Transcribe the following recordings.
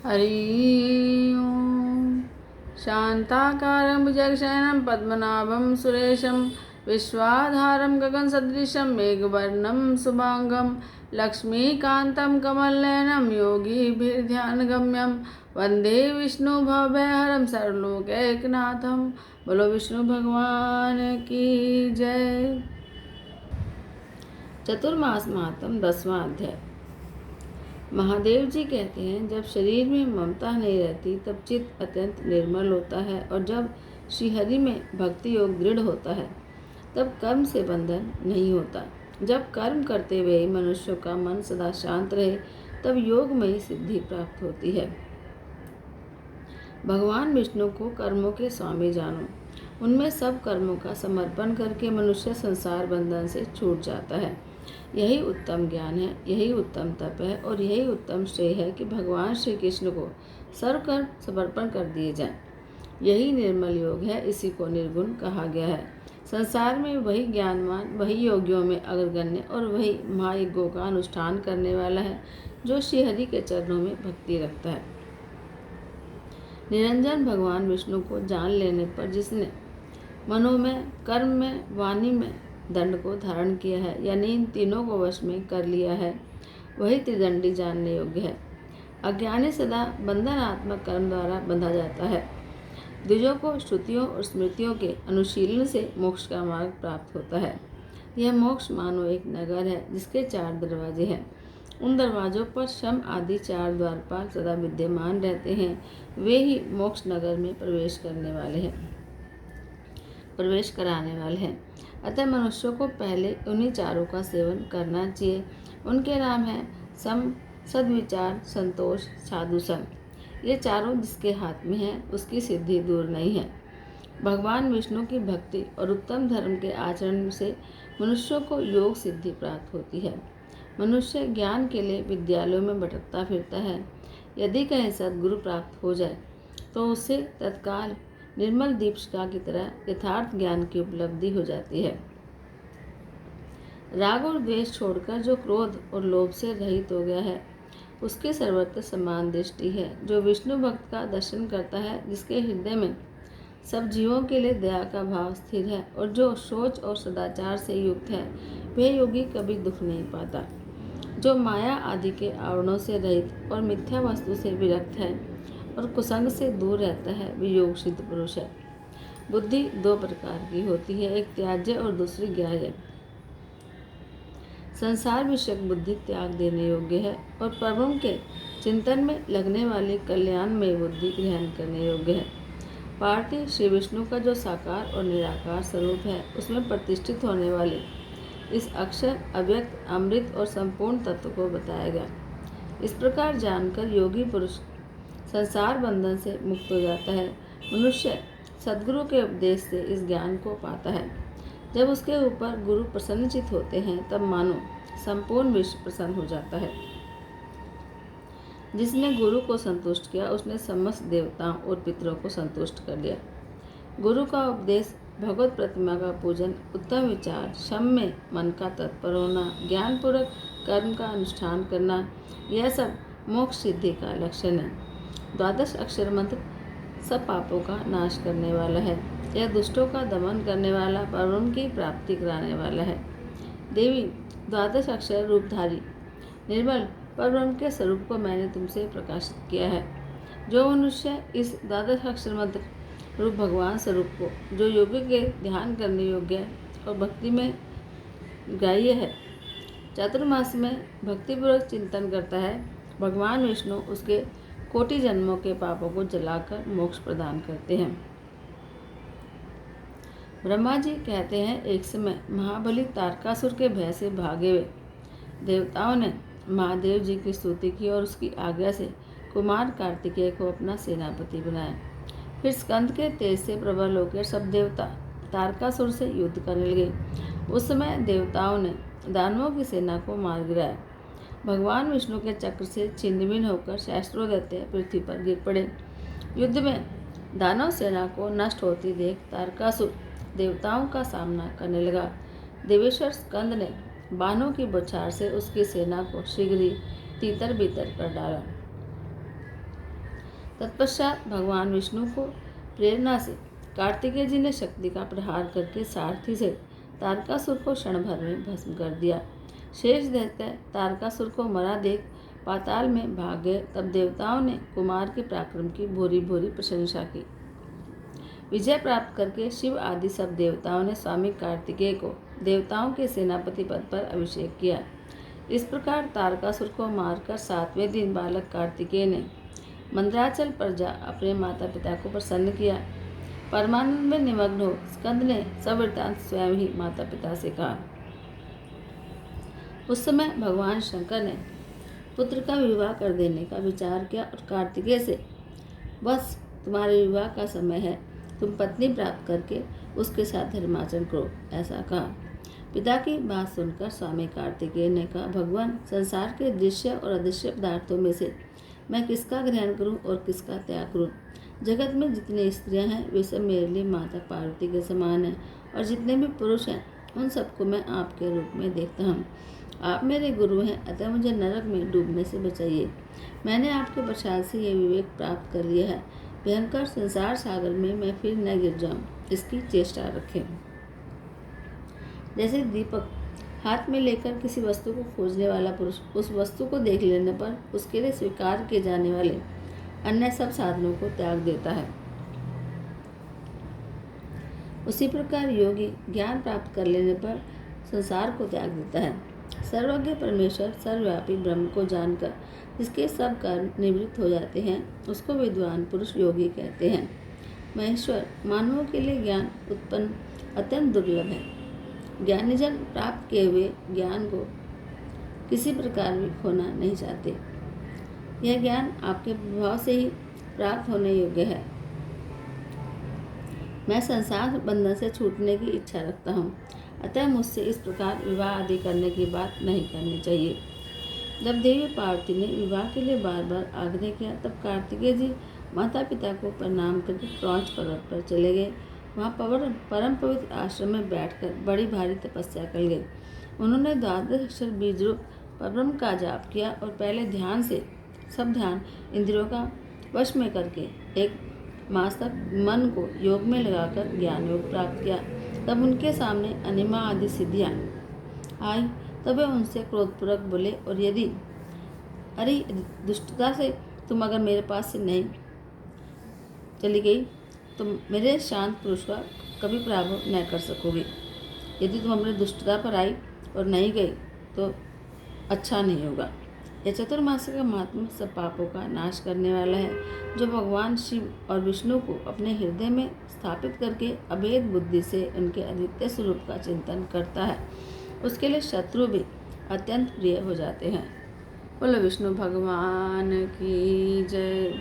हरि ओम। शांताकारं भुजगशयनं पद्मनाभं सुरेशं विश्वाधारं गगनसदृशं मेघवर्णं शुभांगं लक्ष्मीकान्तं कमलनयनं योगिभिर्ध्यानगम्यं वन्दे विष्णुभवभयहरं सर्वलोकैकनाथं। बोलो विष्णु भगवान की जय। चतुर्मास महात्म 10वां अध्याय। महादेव जी कहते हैं, जब शरीर में ममता नहीं रहती तब चित्त अत्यंत निर्मल होता है, और जब श्रीहरि में भक्ति योग दृढ़ होता है तब कर्म से बंधन नहीं होता। जब कर्म करते हुए मनुष्य का मन सदा शांत रहे तब योगमयी सिद्धि प्राप्त होती है। भगवान विष्णु को कर्मों के स्वामी जानो, उनमें सब कर्मों का समर्पण करके मनुष्य संसार बंधन से छूट जाता है। यही उत्तम ज्ञान है, यही उत्तम तप है, और यही उत्तम श्रेय है कि भगवान श्री कृष्ण को सर्वकर समर्पण कर दिए जाएं। यही निर्मल योग है, इसी को निर्गुण कहा गया है। संसार में वही ज्ञानवान, वही योगियों में अग्रगण्य और वही महायज्ञों का अनुष्ठान करने वाला है जो श्रीहरि के चरणों में भक्ति रखता है। निरंजन भगवान विष्णु को जान लेने पर जिसने मनो में, कर्म में, वाणी में दंड को धारण किया है, यानी इन तीनों को वश में कर लिया है, वही त्रिदंडी जानने योग्य है। अज्ञानी सदा बंधनात्मक कर्म द्वारा बंधा जाता है। द्विजों को श्रुतियों और स्मृतियों के अनुशीलन से मोक्ष का मार्ग प्राप्त होता है। यह मोक्ष मानो एक नगर है जिसके 4 दरवाजे हैं। उन दरवाजों पर शम आदि 4 द्वारपाल सदा विद्यमान रहते हैं। वे ही मोक्ष नगर में प्रवेश कराने वाले हैं। अतः मनुष्यों को पहले उन्हीं चारों का सेवन करना चाहिए। उनके नाम हैं सम, सद्विचार, संतोष, साधु संग। ये चारों जिसके हाथ में हैं उसकी सिद्धि दूर नहीं है। भगवान विष्णु की भक्ति और उत्तम धर्म के आचरण से मनुष्यों को योग सिद्धि प्राप्त होती है। मनुष्य ज्ञान के लिए विद्यालयों में भटकता फिरता है। यदि कहीं सद्गुरु प्राप्त हो जाए तो उससे तत्काल निर्मल दीपशिखा की तरह यथार्थ ज्ञान की उपलब्धि हो जाती है। राग और द्वेष छोड़कर जो क्रोध और लोभ से रहित हो गया है उसके सर्वत्र समान दृष्टि है। जो विष्णु भक्त का दर्शन करता है, जिसके हृदय में सब जीवों के लिए दया का भाव स्थिर है और जो सोच और सदाचार से युक्त है, वह योगी कभी दुख नहीं पाता। जो माया आदि के आवरणों से रहित और मिथ्या वस्तु से विरक्त है और कुसंग से दूर रहता है, वे योग सिद्ध पुरुष है। बुद्धि 2 प्रकार की होती है, एक त्याज्य और दूसरी ग्राह्य। संसार विषयक बुद्धि त्याग देने योग्य है और परम के चिंतन में लगने वाली कल्याणमय बुद्धि ग्रहण करने योग्य है। पार्थी श्री विष्णु का जो साकार और निराकार स्वरूप है, उसमें प्रतिष्ठित होने वाले इस अक्षर, अव्यक्त, अमृत और संपूर्ण तत्व को बताया गया। इस प्रकार जानकर योगी पुरुष संसार बंधन से मुक्त हो जाता है। मनुष्य सद्गुरु के उपदेश से इस ज्ञान को पाता है। जब उसके ऊपर गुरु प्रसन्नचित होते हैं तब मानो संपूर्ण विश्व प्रसन्न हो जाता है। जिसने गुरु को संतुष्ट किया उसने समस्त देवताओं और पितरों को संतुष्ट कर लिया। गुरु का उपदेश, भगवत प्रतिमा का पूजन, उत्तम विचार, शम में मन का तत्पर होना, ज्ञानपूर्वक कर्म का अनुष्ठान करना, यह सब मोक्ष सिद्धि का लक्षण है। 12 अक्षर मंत्र सब पापों का नाश करने वाला है। यह दुष्टों का दमन करने वाला, परम की प्राप्ति कराने वाला है। देवी 12 अक्षर रूपधारी निर्मल परब्रह्म के स्वरूप को मैंने तुमसे प्रकाशित किया है। जो मनुष्य इस 12 अक्षर मंत्र रूप भगवान स्वरूप को, जो योगी के ध्यान करने योग्य है और भक्ति में ग्राह्य है, चातुर्मास में भक्तिपूर्वक चिंतन करता है, भगवान विष्णु उसके कोटि जन्मों के पापों को जलाकर मोक्ष प्रदान करते हैं। ब्रह्मा जी कहते हैं, एक समय महाबली तारकासुर के भय से भागे हुए देवताओं ने महादेव जी की स्तुति की और उसकी आज्ञा से कुमार कार्तिकेय को अपना सेनापति बनाया। फिर स्कंद के तेज से प्रबल होकर सब देवता तारकासुर से युद्ध करने लगे। उस समय देवताओं ने दानवों की सेना को मार गिराया। भगवान विष्णु के चक्र से छिन्न-भिन्न होकर सहस्त्रों दैत्य पृथ्वी पर गिर पड़े। युद्ध में दानव सेना को नष्ट होती देख तारकासुर देवताओं का सामना करने लगा। देवेश्वर स्कंद ने बाणों की बौछार से उसकी सेना को शीघ्र ही तीतर बीतर कर डाला। तत्पश्चात भगवान विष्णु को प्रेरणा से कार्तिकेय जी ने शक्ति का प्रहार करके सारथी से तारकासुर को क्षण भर में भस्म कर दिया। शेष दैत्य तारकासुर को मरा देख पाताल में भाग गए। तब देवताओं ने कुमार के पराक्रम की भूरी भूरी प्रशंसा की। विजय प्राप्त करके शिव आदि सब देवताओं ने स्वामी कार्तिकेय को देवताओं के सेनापति पद पर अभिषेक किया। इस प्रकार तारकासुर को मारकर 7वें दिन बालक कार्तिकेय ने मंदराचल पर जा अपने माता पिता को प्रसन्न किया। परमानंद में निमग्न हो स्कंद ने सब वृत्तांत स्वयं ही माता पिता से कहा। उस समय भगवान शंकर ने पुत्र का विवाह कर देने का विचार किया और कार्तिकेय से, बस तुम्हारे विवाह का समय है, तुम पत्नी प्राप्त करके उसके साथ धर्माचरण करो, ऐसा कहा। पिता की बात सुनकर स्वामी कार्तिकेय ने कहा, भगवान, संसार के दृश्य और अदृश्य पदार्थों में से मैं किसका ग्रहण करूं और किसका त्याग करूं? जगत में जितनी स्त्रियां हैं वे सब मेरे लिए माता पार्वती के समान हैं, और जितने भी पुरुष हैं उन सबको मैं आपके रूप में देखता हूँ। आप मेरे गुरु हैं, अतः मुझे नरक में डूबने से बचाइए। मैंने आपके प्रसाद से ये विवेक प्राप्त कर लिया है, भयंकर संसार सागर में मैं फिर न गिर जाऊं, इसकी चेष्टा रखें। जैसे दीपक हाथ में लेकर किसी वस्तु को खोजने वाला पुरुष उस वस्तु को देख लेने पर उसके लिए स्वीकार किए जाने वाले अन्य सब साधनों को त्याग देता है, उसी प्रकार योगी ज्ञान प्राप्त कर लेने पर संसार को त्याग देता है। सर्वज्ञ परमेश्वर सर्वव्यापी ब्रह्म को जानकर जिसके सब कर्म निवृत्त हो जाते हैं उसको विद्वान पुरुष योगी कहते हैं। महेश्वर, मानवों के लिए ज्ञान उत्पन्न अत्यंत दुर्लभ है। ज्ञानीजन प्राप्त किए हुए ज्ञान को किसी प्रकार भी खोना नहीं चाहते। यह ज्ञान आपके प्रभाव से ही प्राप्त होने योग्य है। मैं संसार बंधन से छूटने की इच्छा रखता हूँ, अतः मुझसे इस प्रकार विवाह आदि करने की बात नहीं करनी चाहिए। जब देवी पार्वती ने विवाह के लिए बार बार आग्रह किया तब कार्तिकेय जी माता पिता को प्रणाम करके क्रौंच पर्वत पर चले गए। वहाँ परम पवित्र आश्रम में बैठकर बड़ी भारी तपस्या कर गए। उन्होंने 12 अक्षर बीज रूप परब्रह्म का जाप किया और पहले ध्यान से सब ध्यान इंद्रियों का वश में करके 1 मास तक मन को योग में लगाकर ज्ञान योग प्राप्त किया। तब उनके सामने अनिमा आदि सिद्धियाँ आई। तब वे उनसे क्रोधपूर्वक बोले, और यदि अरे दुष्टता से तुम अगर मेरे पास से नहीं चली गई तो मेरे शांत पुरुष का कभी पराभव न कर सकोगी। यदि तुम अपने दुष्टता पर आई और नहीं गई तो अच्छा नहीं होगा। यह चतुर्मास का महात्मा सब पापों का नाश करने वाला है। जो भगवान शिव और विष्णु को अपने हृदय में स्थापित करके अभेद बुद्धि से उनके अद्वितीय स्वरूप का चिंतन करता है उसके लिए शत्रु भी अत्यंत प्रिय हो जाते हैं। बोलो विष्णु भगवान की जय।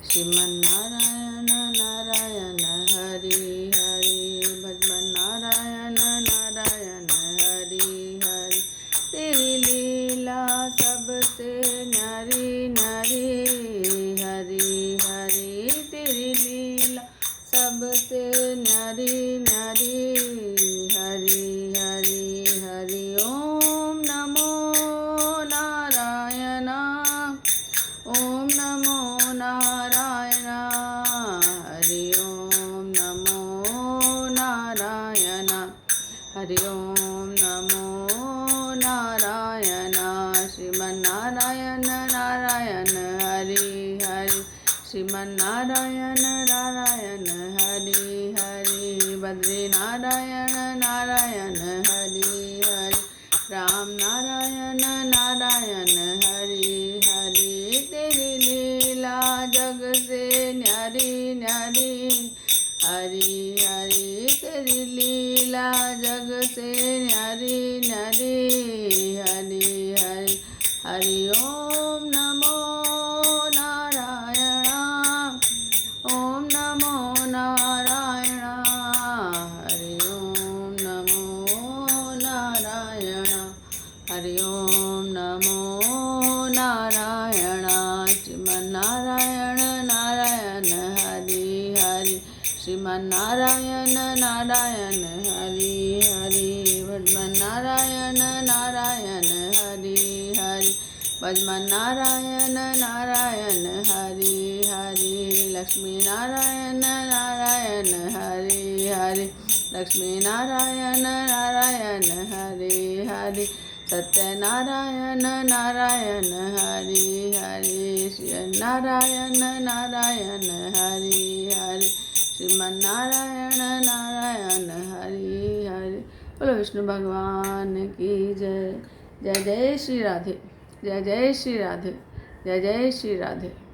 श्रीमन्नारायण नारायण हरि हरि, भजमन नारायण नारायण हरि हरि। तेरी लीला सबसे न्यारी न्यारी हरि हरि, तेरी लीला सबसे न्यारी न्यारी हरि हरि हरि। ओम नमो नारायण, ओम नमो नारायण, हरि ओम नमो नारायण, हरि ओम नमो नारायण। श्रीमन्नारायण नारायण हरि हरि, श्रीमन्नारायण नारायण हरि हरि। बद्री नारायण नारायण हरि हरि, राम नारायण नारायण हरि हरि। तेरी लीला जग से न्यारी न्यारी हरि हरि, तेरी लीला जग से न्यारी न्यारी हरि हरि। हरि ओम नमो नारायण, ओम नमो नारायण, हरि ओम नमो नारायण, हरि ओम नमो नारायण। श्रीमन्नारायण नारायण हरि हरि, श्रीमन्नारायण नारायण हरि हरि। भजमन नारायण नारायण हरि हरि, भजमन नारायण नारायण हरि हरि, लक्ष्मी नारायण नारायण हरि हरि, लक्ष्मी नारायण नारायण हरि हरि, सत्यनारायण नारायण हरि हरि, श्री नारायण नारायण हरि हरि, श्रीमन्नारायण नारायण हरि हरि। बोलो विष्णु भगवान की जय। जय जय श्री राधे, जय जय श्री राधे, जय जय श्री राधे।